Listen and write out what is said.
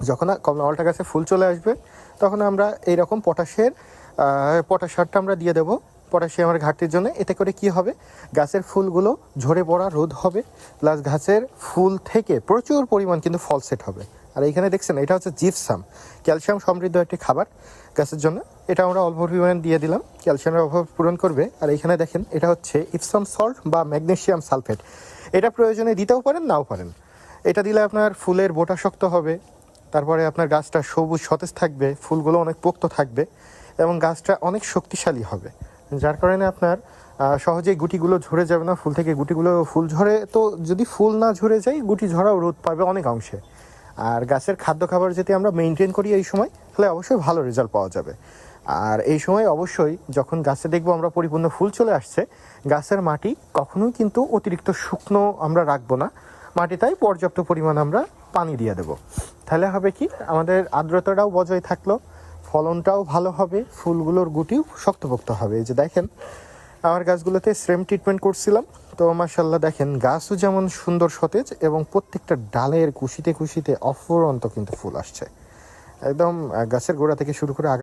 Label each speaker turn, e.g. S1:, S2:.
S1: যখন কমলা গাছে ফুল চলে আসবে তখন আমরা এইরকম পটাশ সারটা আমরা দিয়ে দেবো পটাশিয়ামের ঘাটতির জন্য। এতে করে কি হবে, গাছের ফুলগুলো ঝরে পড়া রোধ হবে, প্লাস গাছের ফুল থেকে প্রচুর পরিমাণ কিন্তু ফল সেট হবে। আর এইখানে দেখছেন এটা হচ্ছে জিপসাম, ক্যালসিয়াম সমৃদ্ধ একটি খাবার গাছের জন্য। এটা আমরা অল্প পরিমাণ দিয়ে দিলাম, ক্যালসিয়ামের অভাব পূরণ করবে। আর এইখানে দেখেন এটা হচ্ছে ইপসাম সল্ট বা ম্যাগনেসিয়াম সালফেট। এটা প্রয়োজনে দিতেও পারেন, নাও পারেন। এটা দিলে আপনার ফুলের বোটা শক্ত হবে, তারপরে আপনার গাছটা সবুজ সতেজ থাকবে, ফুলগুলো অনেক পোক্ত থাকবে এবং গাছটা অনেক শক্তিশালী হবে, যার কারণে আপনার সহজেই গুটিগুলো ঝরে যাবে না। ফুল থেকে গুটিগুলো, ফুল ঝরে তো যদি ফুল না ঝরে যায় গুটি ঝরাও রোধ পাবে অনেক অংশে। আর গাছের খাদ্য খাবার যদি আমরা মেনটেন করি এই সময়, তাহলে অবশ্যই ভালো রেজাল্ট পাওয়া যাবে। আর এই সময় অবশ্যই যখন গাছে দেখবো আমরা পরিপূর্ণ ফুল চলে আসছে, গাছের মাটি কখনোই কিন্তু অতিরিক্ত শুকনো আমরা রাখবো না, মাটিটাই পর্যাপ্ত পরিমাণ আমরা পানি দিয়ে দেবো। তাহলে হবে কি, আমাদের আর্দ্রতাটাও বজায় থাকলো, ফলনটাও ভালো হবে, ফুলগুলোর গুটিও শক্তপোক্ত হবে। এই যে দেখেন আমার গাছগুলোতে স্টেম ট্রিটমেন্ট করছিলাম, তো মাশাআল্লাহ দেখেন গাছও যেমন সুন্দর সতেজ এবং প্রত্যেকটা ডালের কুশিতে কুশিতে অফুরন্ত কিন্তু ফুল আসছে, একদম গাছের গোড়া থেকে শুরু করে